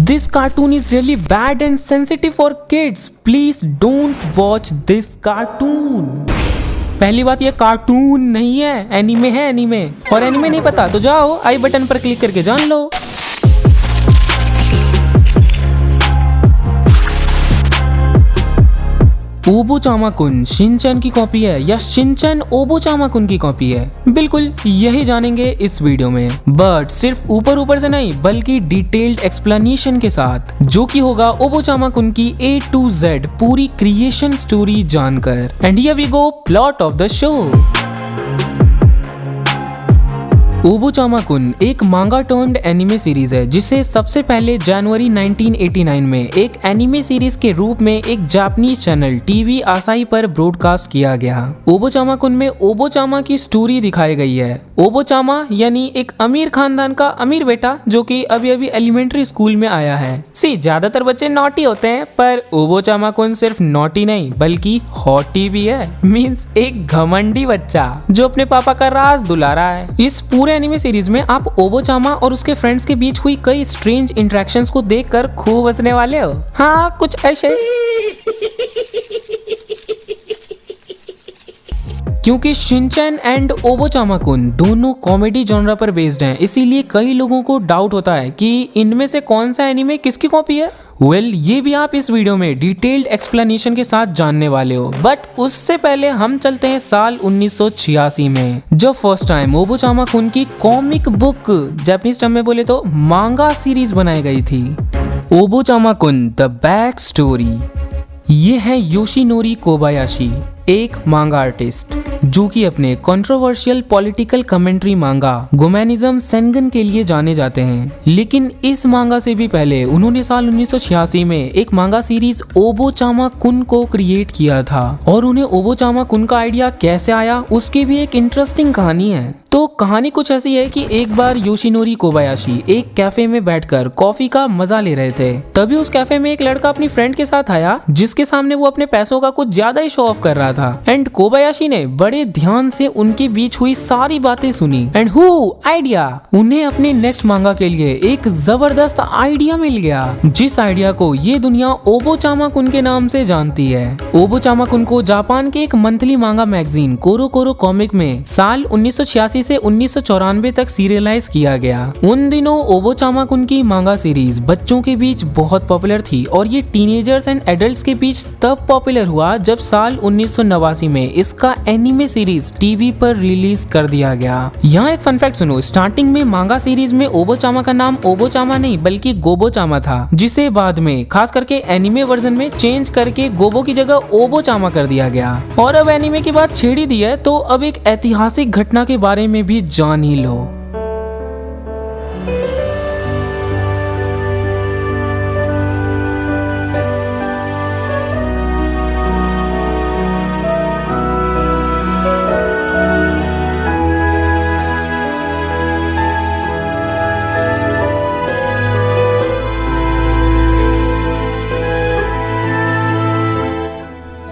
This cartoon is really bad and sensitive for kids. Please don't watch this cartoon. पहली बात ये cartoon नहीं है, एनीमे है एनीमे। और एनीमे नहीं पता तो जाओ आई बटन पर क्लिक करके जान लो। ओबोचामा-कुन शिनचैन की कॉपी है या शिनचैन ओबोचामा-कुन की कॉपी है? बिल्कुल यही जानेंगे इस वीडियो में, बट सिर्फ ऊपर ऊपर से नहीं बल्कि डिटेल्ड एक्सप्लेनेशन के साथ, जो कि होगा ओबोचामा-कुन की A to Z पूरी क्रिएशन स्टोरी जानकर। And here we go, plot of the show. Obocchama kun एक मांगा टर्न्ड एनिमे सीरीज है जिसे सबसे पहले जनवरी 1989 में एक एनिमे सीरीज के रूप में एक जापानीज चैनल टीवी आसाई पर ब्रॉडकास्ट किया गया। ओबोचामा-कुन में ओबोचामा की स्टोरी दिखाई गई है। ओबोचामा यानी एक अमीर खानदान का अमीर बेटा जो कि अभी अभी एलिमेंट्री स्कूल में आया है। ज्यादातर बच्चे नॉटी होते हैं पर ओबोचामा-कुन सिर्फ नॉटी नहीं बल्कि हॉटी भी है। मींस एक घमंडी बच्चा जो अपने पापा का राज दुला रहा है। इस पूरे एनिमे सीरीज में आप ओबोचामा और उसके फ्रेंड्स के बीच हुई कई स्ट्रेंज इंटरेक्शंस को देखकर खूब हंसने वाले हो। हाँ, कुछ ऐसे। क्योंकि शिनचैन एंड ओबोचामा-कुन दोनों कॉमेडी जॉनरा पर बेस्ड हैं, इसीलिए कई लोगों को डाउट होता है कि इनमें से कौन सा एनिमे किसकी कॉपी है। ये भी आप इस वीडियो में डिटेल्ड एक्सप्लेनेशन के साथ जानने वाले हो। बट उससे पहले हम चलते हैं साल 1986 में, जब फर्स्ट टाइम ओबोचामा-कुन की कॉमिक बुक, जापानीज टर्म में बोले तो मांगा सीरीज बनाई गई थी। ओबोचामा-कुन द बैक स्टोरी। ये है योशिनोरी कोबायाशी, एक मांगा आर्टिस्ट जो कि अपने कंट्रोवर्शियल पॉलिटिकल कमेंट्री मांगा गोमैनिज्म सेंगन के लिए जाने जाते हैं। लेकिन इस मांगा से भी पहले उन्होंने साल 1986 में एक मांगा सीरीज ओबोचामा-कुन को क्रिएट किया था। और उन्हें ओबोचामा-कुन का आइडिया कैसे आया उसकी भी एक इंटरेस्टिंग कहानी है। तो कहानी कुछ ऐसी है कि एक बार योशिनोरी कोबायाशी एक कैफे में बैठकर कॉफी का मजा ले रहे थे। तभी उस कैफे में एक लड़का अपनी फ्रेंड के साथ आया जिसके सामने वो अपने पैसों का कुछ ज्यादा ही शो ऑफ कर रहा था। एंड कोबायाशी ने बड़े ध्यान से उनके बीच हुई सारी बातें सुनी। एंड आइडिया, उन्हें अपने नेक्स्ट मांगा के लिए एक जबरदस्त आइडिया मिल गया, जिस आइडिया को ये दुनिया ओबोचामा-कुन के नाम से जानती है। ओबोचामा-कुन को जापान के एक मंथली मांगा मैगजीन कोरो कोरो कॉमिक में साल 1986 से 1994 तक सीरियलाइज किया गया। उन दिनों ओबोचामा-कुन की मांगा सीरीज बच्चों के बीच बहुत पॉपुलर थी और ये टीनेजर्स एंड एडल्ट्स के बीच तब पॉपुलर हुआ जब साल 1989 में इसका एनिमे सीरीज टीवी पर रिलीज कर दिया गया। यहाँ एक फन फैक्ट सुनो, स्टार्टिंग में मांगा सीरीज में ओबोचामा का नाम ओबोचामा नहीं बल्कि गोबोचामा था, जिसे बाद में खास करके एनिमे वर्जन में चेंज करके गोबो की जगह ओबोचामा कर दिया गया। और अब एनिमे की बात छेड़ी दी है तो अब एक ऐतिहासिक घटना के बारे में भी जान ही लो।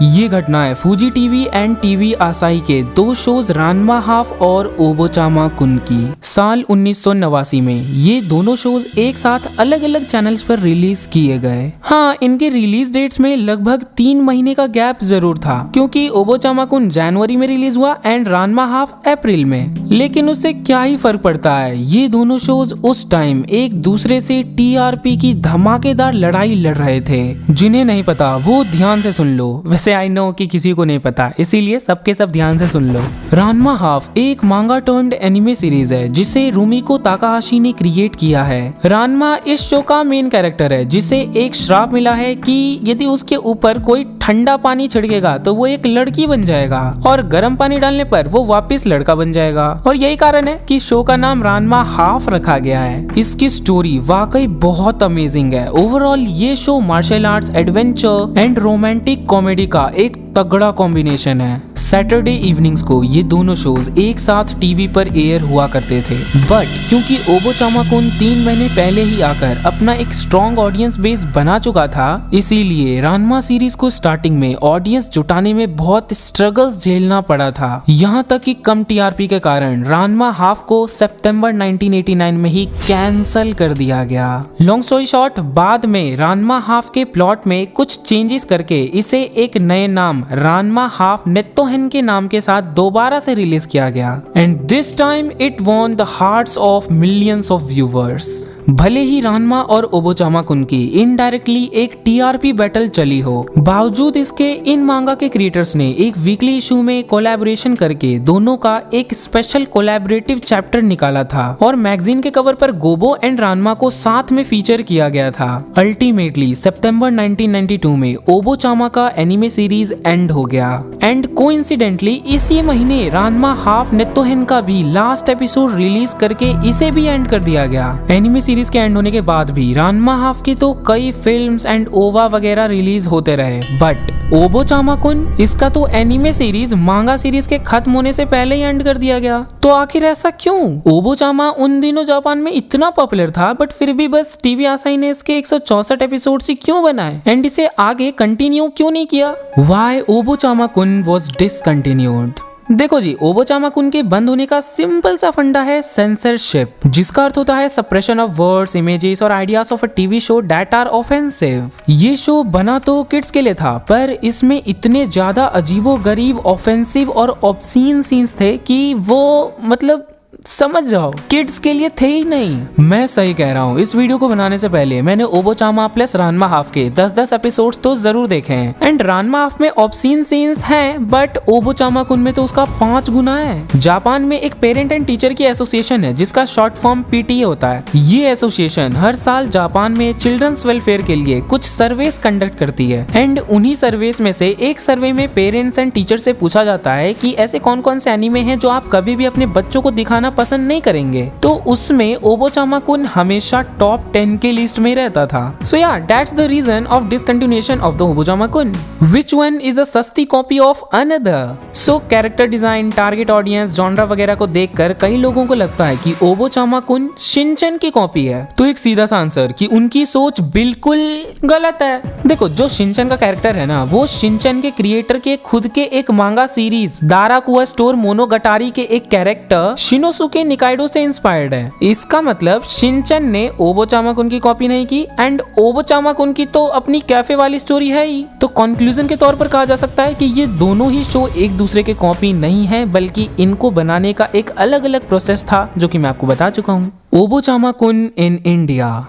ये घटना है फूजी टीवी एंड टीवी आसाई के दो शोज रानमा हाफ और ओबोचामा-कुन की। साल 1989 में ये दोनों शोज एक साथ अलग अलग चैनल्स पर रिलीज किए गए। हाँ, इनके रिलीज डेट्स में लगभग 3 महीने का गैप जरूर था, क्योंकि ओबोचामा-कुन जनवरी में रिलीज हुआ एंड रानमा हाफ अप्रैल में। लेकिन उससे क्या ही फर्क पड़ता है, ये दोनों शोज उस टाइम एक दूसरे से TRP की धमाकेदार लड़ाई लड़ रहे थे। जिन्हें नहीं पता वो ध्यान से सुन लो, वैसे आई नो कि किसी को नहीं पता, इसीलिए सबके सब ध्यान से सुन लो। रानमा हाफ एक मांगा टर्न्ड एनिमे सीरीज है जिसे रुमिको ताकाहाशी ने क्रिएट किया है। रानमा इस शो का मेन कैरेक्टर है जिसे एक श्राप मिला है कि यदि उसके ऊपर कोई ठंडा पानी छिड़केगा तो वो एक लड़की बन जाएगा और गर्म पानी डालने पर वो वापस लड़का बन जाएगा। और यही कारण है कि शो का नाम रानमा हाफ रखा गया है। इसकी स्टोरी वाकई बहुत अमेजिंग है। ओवरऑल ये show martial arts, adventure and romantic comedy का एक तगड़ा कॉम्बिनेशन है। सैटरडे इवनिंग्स को ये दोनों शोज एक साथ टीवी पर एयर हुआ करते थे, बट क्योंकि ओबोचामा-कुन 3 महीने पहले ही आकर अपना एक स्ट्रॉन्ग ऑडियंस बेस बना चुका था, इसीलिए रानमा सीरीज को स्टार्टिंग में ऑडियंस जुटाने में बहुत स्ट्रगल्स झेलना पड़ा था। यहाँ तक कि कम टीआरपी के कारण रानमा हाफ को सितंबर 1989 में ही कैंसल कर दिया गया। लॉन्ग स्टोरी शॉर्ट, बाद में रानमा हाफ के प्लॉट में कुछ चेंजेस करके इसे एक नए नाम रानमा हाफ नेत्तोहेन के नाम के साथ दोबारा से रिलीज किया गया, and this time it won the hearts of millions of viewers. भले ही रानमा और ओबोचामा-कुन की इनडायरेक्टली एक टीआरपी बैटल चली हो, बावजूद इसके इन मांगा के क्रिएटर्स ने एक वीकली इशू में कोलैबोरेशन करके दोनों का एक स्पेशल कोलैबोरेटिव चैप्टर निकाला था और मैगजीन के कवर पर गोबो एंड रानमा को साथ में फीचर किया गया था। अल्टीमेटली सितंबर 1992 में ओबोचामा का एनिमे सीरीज एंड हो गया, एंड कोइंसिडेंटली इसी महीने रानमा हाफ नेत्तोहेन का भी लास्ट एपिसोड रिलीज करके इसे भी एंड कर दिया गया। एनिमे सीरीज के एंड होने के बाद भी रानमा हाफ की तो कई फिल्म्स एंड ओवा वगैरह रिलीज होते रहे, बट ओबोचामा-कुन इसका तो एनिमे सीरीज मांगा सीरीज के खत्म होने से पहले ही एंड कर दिया गया। तो आखिर ऐसा क्यों? ओबोचामा उन दिनों जापान में इतना पॉपुलर था, बट फिर भी बस टीवी आसाई ने इसके 164 एपिसोड ही क्यों बनाए एंड इसे आगे कंटिन्यू क्यों नहीं किया? Why ओबोचामा-कुन was discontinued? देखो जी, ओबोचामा-कुन के बंद होने का सिंपल सा फंडा है सेंसरशिप, जिसका अर्थ होता है सप्रेशन ऑफ वर्ड्स, इमेजेस और ideas of a TV show that are offensive. ये शो बना तो किड्स के लिए था, पर इसमें इतने ज्यादा अजीबोगरीब, ऑफेंसिव और ऑब्सीन सीन्स थे कि वो मतलब समझ जाओ किड्स के लिए थे ही नहीं। मैं सही कह रहा हूँ। इस वीडियो को बनाने से पहले मैंने ओबोचामा प्लस रानमा हाफ के 10-10 एपिसोड्स तो जरूर देखे हैं, एंड रानमा हाफ में ऑब्सीन सीन्स हैं, बट ओबोचामा-कुन में तो उसका 5 गुना है। जापान में एक पेरेंट एंड टीचर की एसोसिएशन है जिसका शॉर्ट फॉर्म पीटीए होता है। ये एसोसिएशन हर साल जापान में चिल्ड्रंस वेलफेयर के लिए कुछ सर्वेस कंडक्ट करती है, एंड उन्हीं सर्वेस में से एक सर्वे में पेरेंट्स एंड टीचर से पूछा जाता है कि ऐसे कौन कौन से एनीमे हैं जो आप कभी भी अपने बच्चों को दिखाना पसंद नहीं करेंगे। तो उसमें ओबोचामा-कुन हमेशा टॉप 10 के लिस्ट में रहता था। सो या that's the reason of discontinuation of the Obocchama kun. Which one is a सस्ती copy of another? So character design, target audience, genre वगैरह को देखकर कई लोगों को लगता है कि ओबोचामा-कुन शिनचैन की कॉपी है। तो एक सीधा सा आंसर कि उनकी सोच बिल्कुल गलत है। देखो, जो शिनचैन का कैरेक्टर है ना, वो शिनचैन के क्रिएटर के खुद के एक मांगा सीरीज दाराकुआ स्टोर मोनोगाटारी के एक कैरेक्टर शिनोसुके निकाइडो से इंस्पायर्ड है। इसका मतलब शिनचैन ने ओबोचामा-कुन की कॉपी नहीं की, एंड ओबोचामा-कुन की तो अपनी कैफे वाली स्टोरी है ही। तो कंक्लूजन के तौर पर कहा जा सकता है कि ये दोनों ही शो एक दूसरे के कॉपी नहीं है, बल्कि इनको बनाने का एक अलग अलग प्रोसेस था, जो कि मैं आपको बता चुका हूँ। ओबोचामा-कुन इन इंडिया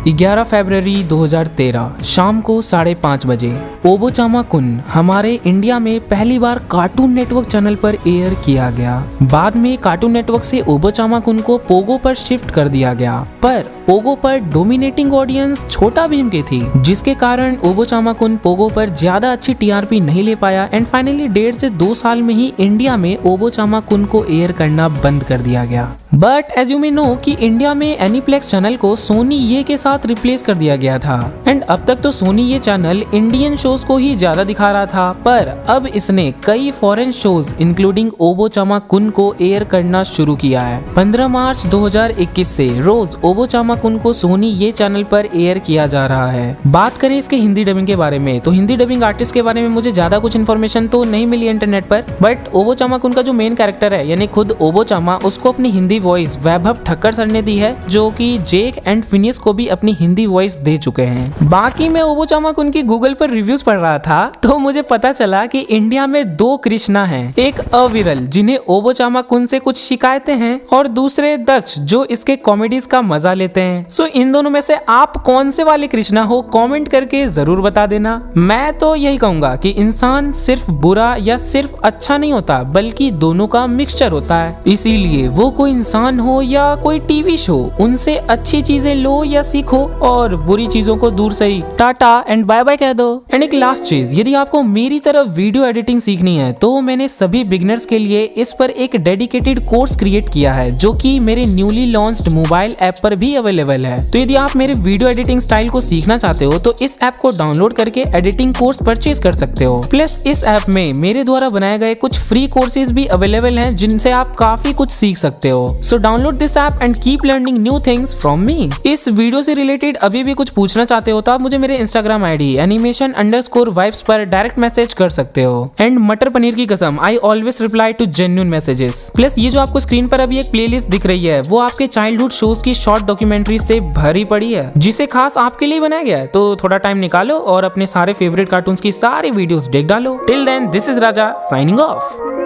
11 फरवरी 2013 शाम को 5:30 बजे ओबोचामा-कुन हमारे इंडिया में पहली बार कार्टून नेटवर्क चैनल पर एयर किया गया। बाद में कार्टून नेटवर्क से ओबोचामा-कुन को पोगो पर शिफ्ट कर दिया गया, पर पोगो पर डोमिनेटिंग ऑडियंस छोटा भीम की थी, जिसके कारण ओबोचामा-कुन पोगो पर ज्यादा अच्छी टीआरपी नहीं ले पाया, एंड फाइनली 1.5 से 2 साल में ही इंडिया में ओबोचामा-कुन को एयर करना बंद कर दिया गया। But as you may know कि इंडिया में एनीप्लेक्स चैनल को सोनी ये के साथ रिप्लेस कर दिया गया था, एंड अब तक तो सोनी ये चैनल इंडियन शोज को ही ज्यादा दिखा रहा था, पर अब इसने कई फॉरेन शोज इंक्लूडिंग ओबोचामा-कुन को एयर करना शुरू किया है। 15 मार्च 2021 से रोज ओबोचामा-कुन को सोनी ये चैनल पर एयर किया जा रहा है। बात करें इसके हिंदी डबिंग के बारे में, तो हिंदी डबिंग आर्टिस्ट के बारे में मुझे ज्यादा कुछ इन्फॉर्मेशन तो नहीं मिली इंटरनेट पर, बट ओबोचामा-कुन का जो मेन कैरेक्टर है यानी खुद ओबोचामा, उसको अपनी हिंदी वॉइस वैभव ठक्कर सर ने दी है, जो कि जेक एंड फिनियस को भी अपनी हिंदी वॉइस दे चुके हैं। बाकी मैं ओबोचामा-कुन की गूगल पर रिव्यूज पढ़ रहा था, तो मुझे पता चला कि इंडिया में 2 कृष्णा हैं, एक अविरल जिन्हें ओबोचामा-कुन से कुछ शिकायतें हैं, और दूसरे दक्ष जो इसके कॉमेडीज का मजा लेते हैं। सो इन दोनों में से आप कौन से वाले कृष्णा हो, कमेंट करके जरूर बता देना। मैं तो यही कहूंगा कि इंसान सिर्फ बुरा या सिर्फ अच्छा नहीं होता, बल्कि दोनों का मिक्सचर होता है। इसीलिए वो कोई आसान हो या कोई टीवी शो, उनसे अच्छी चीजें लो या सीखो और बुरी चीजों को दूर से ही टाटा एंड बाय बाय कह दो। एंड एक लास्ट चीज, यदि आपको मेरी तरफ वीडियो एडिटिंग सीखनी है तो मैंने सभी बिगिनर्स के लिए इस पर एक डेडिकेटेड कोर्स क्रिएट किया है जो कि मेरे न्यूली लॉन्च्ड मोबाइल ऐप पर भी अवेलेबल है। तो यदि आप मेरे वीडियो एडिटिंग स्टाइल को सीखना चाहते हो तो इस ऐप को डाउनलोड करके एडिटिंग कोर्स परचेज कर सकते हो। प्लस इस ऐप में मेरे द्वारा बनाए गए कुछ फ्री कोर्सेज भी अवेलेबल हैं जिनसे आप काफी कुछ सीख सकते हो। So download this app and keep learning new things from me. इस वीडियो से रिलेटेड अभी भी कुछ पूछना चाहते हो तो आप मुझे मेरे इंस्टाग्राम आईडी animation_vibes पर डायरेक्ट मैसेज कर सकते हो। एंड मटर पनीर की कसम, I always reply to genuine messages. Plus ये जो आपको स्क्रीन पर अभी एक प्लेलिस्ट दिख रही है वो आपके चाइल्डहुड शोज की शॉर्ट डॉक्यूमेंट्री से भरी पड़ी है जिसे खास आपके लिए बनाया गया है। तो थोड़ा टाइम निकालो और अपने सारे फेवरेट कार्टून्स की सारी वीडियोस देख डालो। Till then, this is Raja signing of.